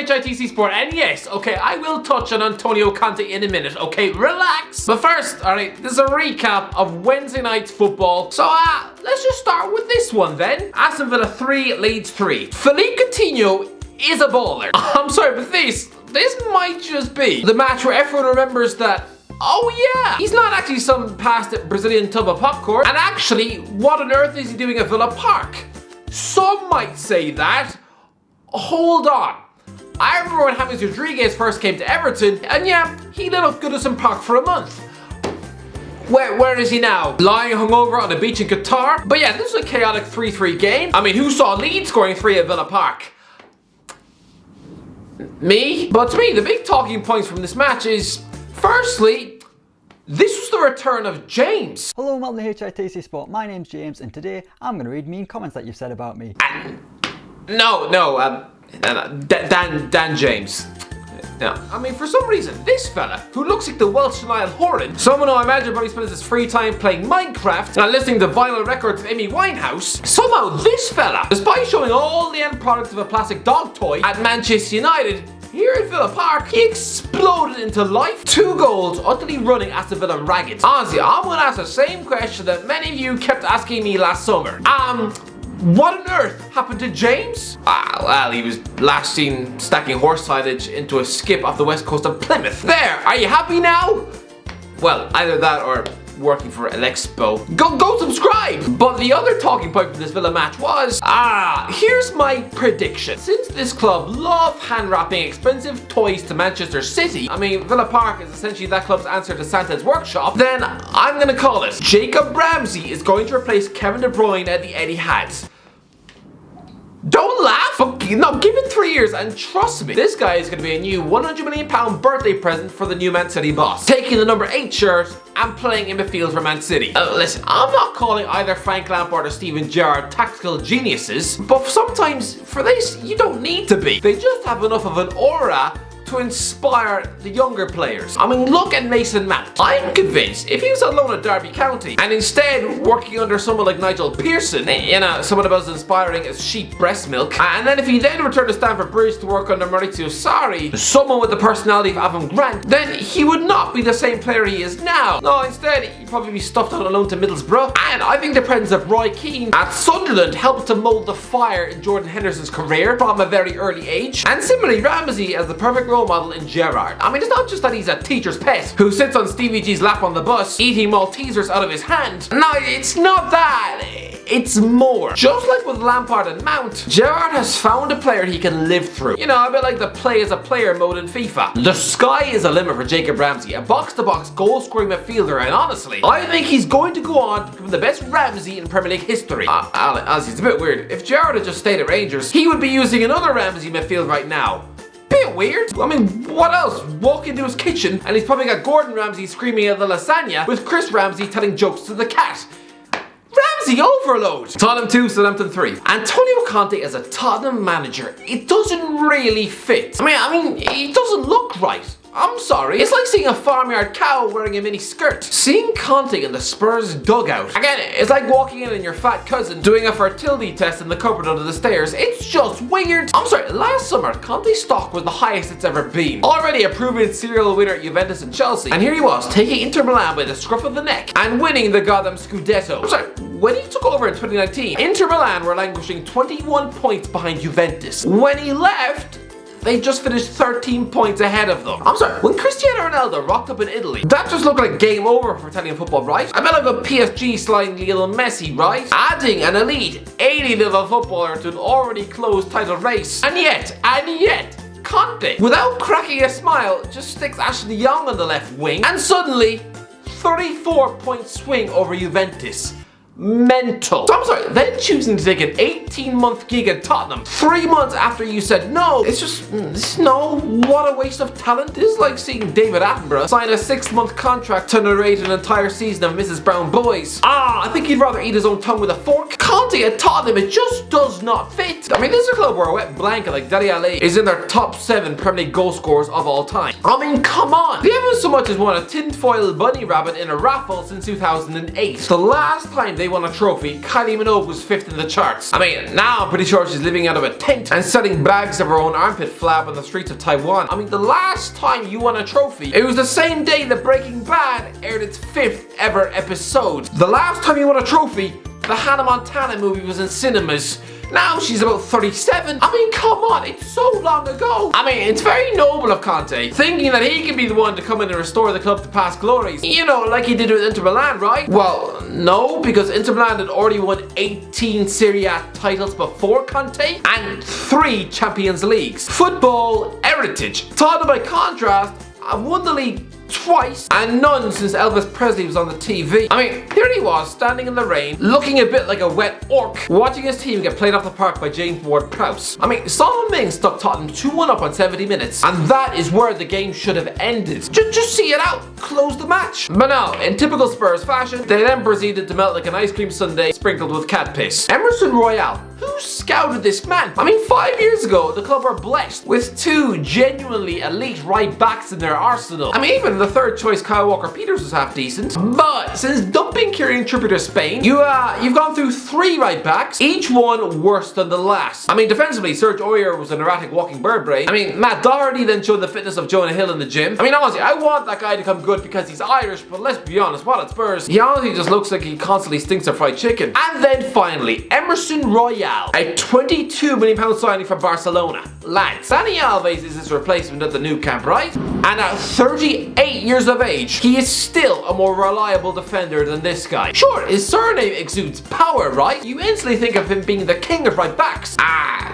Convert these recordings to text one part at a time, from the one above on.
HITC Sport, and yes, okay, I will touch on Antonio Conte in a minute, okay, relax. But first, alright, this is a recap of Wednesday night's football. So, let's just start with this one then. Aston Villa 3, Leeds 3. Philippe Coutinho is a baller. I'm sorry, but this might just be the match where everyone remembers that, oh yeah, he's not actually some past Brazilian tub of popcorn. And actually, what on earth is he doing at Villa Park? Some might say that. Hold on. I remember when James Rodriguez first came to Everton, and yeah, he lit up Goodison Park for a month. Where is he now? Lying hungover on the beach in Qatar? But yeah, this was a chaotic 3-3 game. I mean, who saw Leeds scoring 3 at Villa Park? Me? But to me, the big talking points from this match is, firstly, this was the return of James. Hello and welcome to HITC Sport. My name's James, and today I'm going to read mean comments that you've said about me. Dan James. Yeah. I mean, for some reason, this fella, who looks like the Welsh Niall Horan, someone who I imagine probably spends his free time playing Minecraft and listening to vinyl records of Amy Winehouse, somehow this fella, despite showing all the end products of a plastic dog toy at Manchester United, here at Villa Park, he exploded into life. 2 goals, utterly running Aston Villa ragged. Honestly, I'm going to ask the same question that many of you kept asking me last summer. What on earth happened to James? Well, he was last seen stacking horse silage into a skip off the west coast of Plymouth. There, are you happy now? Well, either that or working for Alexpo. Go subscribe! But the other talking point from this Villa match was, here's my prediction. Since this club love hand wrapping expensive toys to Manchester City, I mean, Villa Park is essentially that club's answer to Santa's workshop, then I'm gonna call it. Jacob Ramsey is going to replace Kevin De Bruyne at the Etihad. Don't laugh! No, give it 3 years and trust me, this guy is going to be a new £100 million birthday present for the new Man City boss. Taking the number 8 shirt and playing in midfield for Man City. Listen, I'm not calling either Frank Lampard or Steven Gerrard tactical geniuses, but sometimes for this, you don't need to be. They just have enough of an aura to inspire the younger players. I mean, look at Mason Mount. I'm convinced if he was alone at Derby County and instead working under someone like Nigel Pearson, you know, someone about as inspiring as sheep breast milk, and then if he then returned to Stamford Bridge to work under Maurizio Sarri, someone with the personality of Avram Grant, then he would not be the same player he is now. No, instead, he'd probably be stuffed out alone to Middlesbrough. And I think the presence of Roy Keane at Sunderland helped to mold the fire in Jordan Henderson's career from a very early age. And similarly, Ramsey as the perfect role model in Gerrard. I mean, it's not just that he's a teacher's pet who sits on Stevie G's lap on the bus eating Maltesers out of his hand. No, it's not that. It's more. Just like with Lampard and Mount, Gerrard has found a player he can live through. You know, a bit like the play as a player mode in FIFA. The sky is the limit for Jacob Ramsey, a box-to-box goal-scoring midfielder, and honestly, I think he's going to go on to become the best Ramsey in Premier League history. Honestly, it's a bit weird. If Gerrard had just stayed at Rangers, he would be using another Ramsey midfield right now. Bit weird. I mean, what else? Walk into his kitchen and he's probably got Gordon Ramsay screaming at the lasagna with Chris Ramsey telling jokes to the cat. Ramsey overload! Tottenham 2, Southampton 3. Antonio Conte as a Tottenham manager, it doesn't really fit. I mean, it doesn't look right. I'm sorry. It's like seeing a farmyard cow wearing a mini skirt. Seeing Conte in the Spurs dugout. Again, it's like walking in on your fat cousin doing a fertility test in the cupboard under the stairs. It's just weird. I'm sorry, last summer, Conte's stock was the highest it's ever been. Already a proven serial winner at Juventus and Chelsea. And here he was, taking Inter Milan by the scruff of the neck and winning the goddamn Scudetto. I'm sorry, when he took over in 2019, Inter Milan were languishing 21 points behind Juventus. When he left, they just finished 13 points ahead of them. I'm sorry, when Cristiano Ronaldo rocked up in Italy, that just looked like game over for Italian football, right? I bet like a PSG sliding Lionel Messi, right? Adding an elite 80-level footballer to an already closed title race. And yet, Conte, without cracking a smile, just sticks Ashley Young on the left wing, and suddenly, 34-point swing over Juventus. Mental. So I'm sorry, then choosing to take an 18-month gig at Tottenham 3 months after you said no, it's just, no, what a waste of talent. This is like seeing David Attenborough sign a 6-month contract to narrate an entire season of Mrs. Brown Boys. I think he'd rather eat his own tongue with a fork. Conte at Tottenham, it just does not fit. I mean, this is a club where a wet blanket like Dele Alli is in their top 7 Premier League goal scorers of all time. I mean, come on. They haven't so much as won a tinfoil bunny rabbit in a raffle since 2008. The last time they they won a trophy, Kylie Minogue was 5th in the charts. I mean, now I'm pretty sure she's living out of a tent and selling bags of her own armpit flab on the streets of Taiwan. I mean, the last time you won a trophy, it was the same day that Breaking Bad aired its 5th ever episode. The last time you won a trophy, the Hannah Montana movie was in cinemas. Now she's about 37. I mean, come on, it's so long ago. I mean, it's very noble of Conte, thinking that he can be the one to come in and restore the club to past glories. You know, like he did with Inter Milan, right? Well, no, because Inter Milan had already won 18 Serie A titles before Conte and 3 Champions Leagues. Football heritage. Tottenham, by contrast, have won the league twice and none since Elvis Presley was on the TV. I mean, here he was standing in the rain, looking a bit like a wet orc, watching his team get played off the park by James Ward-Prowse. I mean, Son Heung-min stuck Tottenham 2-1 up on 70 minutes, and that is where the game should have ended. Just see it out, close the match. But no, in typical Spurs fashion, they then proceeded to melt like an ice cream sundae sprinkled with cat piss. Emerson Royale, who scouted this man? I mean, 5 years ago, the club were blessed with 2 genuinely elite right backs in their arsenal. I mean, even the third choice Kyle Walker-Peters was half decent. But since dumping Kieran Trippier to Spain, you've gone through 3 right backs, each one worse than the last. I mean, defensively, Serge Aurier was an erratic walking bird brain. I mean, Matt Doherty then showed the fitness of Jonah Hill in the gym. I mean, honestly, I want that guy to come good because he's Irish, but let's be honest, what at Spurs, he honestly just looks like he constantly stinks of fried chicken. And then finally, Emerson Royale, a £22 million signing for Barcelona. Lads, Dani Alves is his replacement at the Nou Camp, right? And at 38 years of age, he is still a more reliable defender than this guy. Sure, his surname exudes power, right? You instantly think of him being the king of right backs.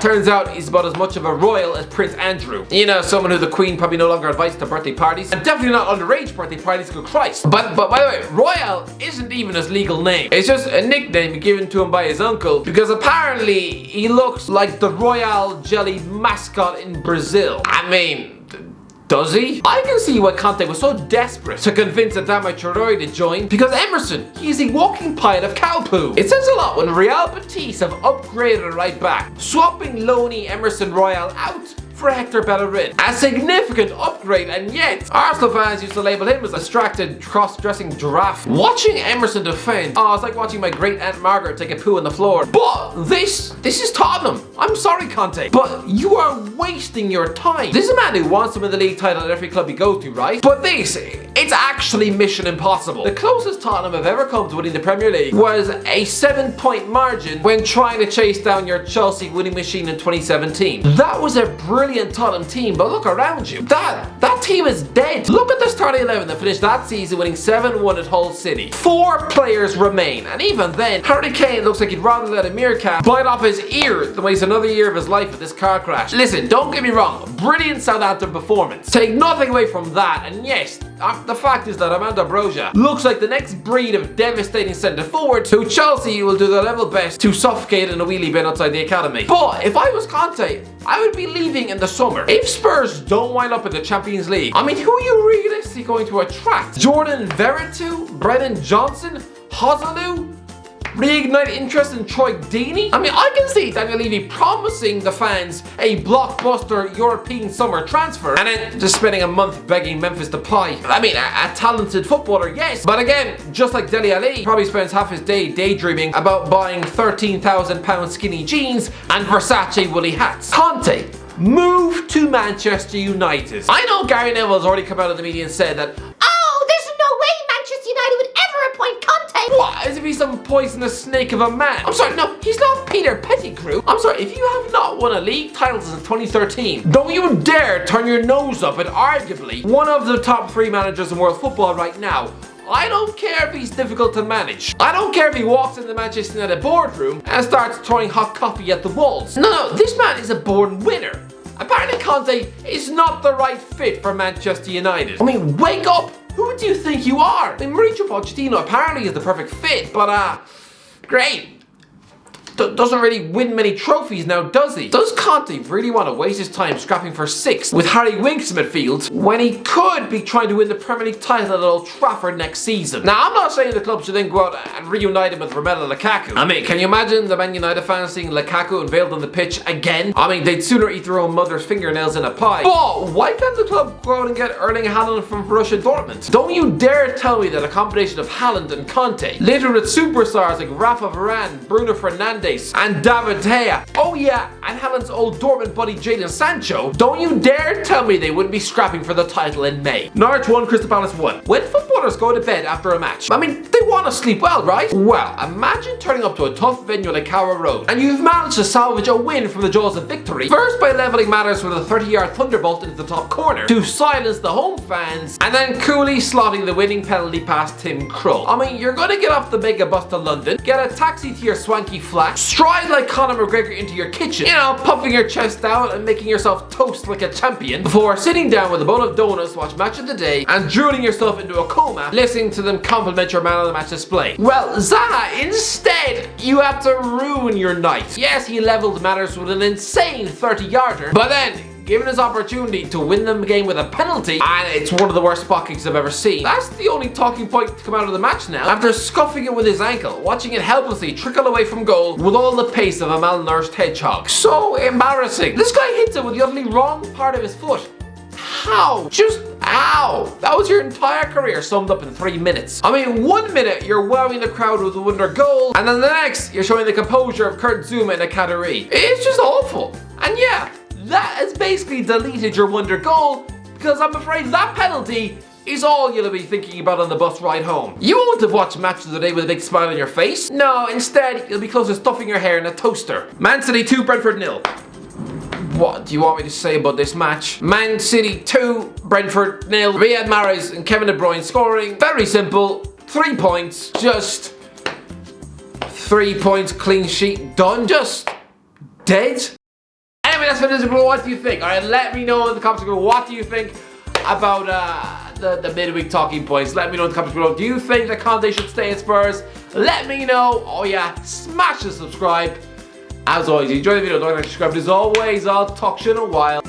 Turns out he's about as much of a royal as Prince Andrew. You know, someone who the Queen probably no longer invites to birthday parties, and definitely not underage birthday parties, good Christ. But by the way, Royale isn't even his legal name. It's just a nickname given to him by his uncle, because apparently he looks like the Royale Jelly mascot in Brazil. I mean, does he? I can see why Conte was so desperate to convince Adama Traoré to join, because Emerson, he's a walking pile of cow poo. It says a lot when Real Betis have upgraded a right back, swapping lonely Emerson Royale out for Hector Bellerin. A significant upgrade, and yet Arsenal fans used to label him as a distracted, cross-dressing giraffe. Watching Emerson defend, it's like watching my great Aunt Margaret take a poo on the floor. But this is Tottenham. I'm sorry, Conte, but you are wasting your time. This is a man who wants to win the league title at every club he goes to, right? But it's actually mission impossible. The closest Tottenham have ever come to winning the Premier League was a 7-point margin when trying to chase down your Chelsea winning machine in 2017. That was a brilliant Tottenham team, but look around you. That team is dead. Look at the starting 11 that finished that season winning 7-1 at Hull City. 4 players remain, and even then, Harry Kane looks like he'd rather let a meerkat bite off his ear than waste another year of his life at this car crash. Listen, don't get me wrong, brilliant Southampton performance. Take nothing away from that, and yes, the fact is that Armando Broja looks like the next breed of devastating centre forward who Chelsea will do their level best to suffocate in a wheelie bin outside the academy. But if I was Conte, I would be leaving in the summer. If Spurs don't wind up in the Champions League, I mean, who are you realistically going to attract? Jordan Veretout? Brennan Johnson? Hosalu? Reignite interest in Troy Deeney? I mean, I can see Daniel Levy promising the fans a blockbuster European summer transfer and then just spending a month begging Memphis to pie. I mean, a talented footballer, yes, but again, just like Dele Alli, probably spends half his day daydreaming about buying £13,000 skinny jeans and Versace woolly hats. Conte, move to Manchester United. I know Gary Neville has already come out of the media and said that, what? As if he's some poisonous snake of a man. I'm sorry, no, he's not Peter Pettigrew. I'm sorry, if you have not won a league title since 2013, don't you dare turn your nose up at arguably one of the top 3 managers in world football right now. I don't care if he's difficult to manage. I don't care if he walks in the Manchester United boardroom and starts throwing hot coffee at the walls. No, this man is a born winner. Apparently Conte is not the right fit for Manchester United. I mean, wake up! Who do you think you are? I mean, Mauricio Pochettino apparently is the perfect fit, but great. doesn't really win many trophies now, does he? Does Conte really want to waste his time scrapping for 6th with Harry Winks in midfield when he could be trying to win the Premier League title at Old Trafford next season? Now, I'm not saying the club should then go out and reunite him with Romelu Lukaku. I mean, can you imagine the Man United fans seeing Lukaku unveiled on the pitch again? I mean, they'd sooner eat their own mother's fingernails in a pie. But why can't the club go out and get Erling Haaland from Borussia Dortmund? Don't you dare tell me that a combination of Haaland and Conte, littered with superstars like Rafa Varane, Bruno Fernandes, and David De Gea, oh yeah, and Haaland's old Dortmund buddy Jadon Sancho, don't you dare tell me they wouldn't be scrapping for the title in May. Norwich 1, Crystal Palace 1. When footballers go to bed after a match, I mean, they want to sleep well, right? Well, imagine turning up to a tough venue like Carrow Road, and you've managed to salvage a win from the jaws of victory, first by levelling matters with a 30-yard thunderbolt into the top corner to silence the home fans, and then coolly slotting the winning penalty past Tim Krul. I mean, you're gonna get off the mega bus to London, get a taxi to your swanky flat, stride like Conor McGregor into your kitchen, you know, puffing your chest out and making yourself toast like a champion, before sitting down with a bowl of donuts to watch Match of the Day and drooling yourself into a coma listening to them compliment your man on the match display. Well, Zaha, instead, you have to ruin your night. Yes, he leveled matters with an insane 30-yarder, but then, given his opportunity to win the game with a penalty, and it's one of the worst spot kicks I've ever seen. That's the only talking point to come out of the match now. After scuffing it with his ankle, watching it helplessly trickle away from goal with all the pace of a malnourished hedgehog. So embarrassing. This guy hits it with the utterly wrong part of his foot. How? Just how? That was your entire career summed up in 3 minutes. I mean, 1 minute you're wowing the crowd with a wonder goal, and then the next you're showing the composure of Kurt Zouma in a Qatari. It's just awful. And yeah, that has basically deleted your wonder goal, because I'm afraid that penalty is all you'll be thinking about on the bus ride home. You won't have watched Match of the Day with a big smile on your face. No, instead, you'll be close to stuffing your hair in a toaster. Man City 2, Brentford 0. What do you want me to say about this match? Man City 2, Brentford 0. Riyad Mahrez and Kevin De Bruyne scoring. Very simple. 3 points. Just 3 points, clean sheet, done. Just dead. Anyway, that's what it is. What do you think? Alright, let me know in the comments below. What do you think about the midweek talking points? Let me know in the comments below. Do you think that Conte should stay at Spurs? Let me know. Oh yeah, smash the subscribe. As always, if you enjoyed the video, don't forget to subscribe. As always, I'll talk to you in a while.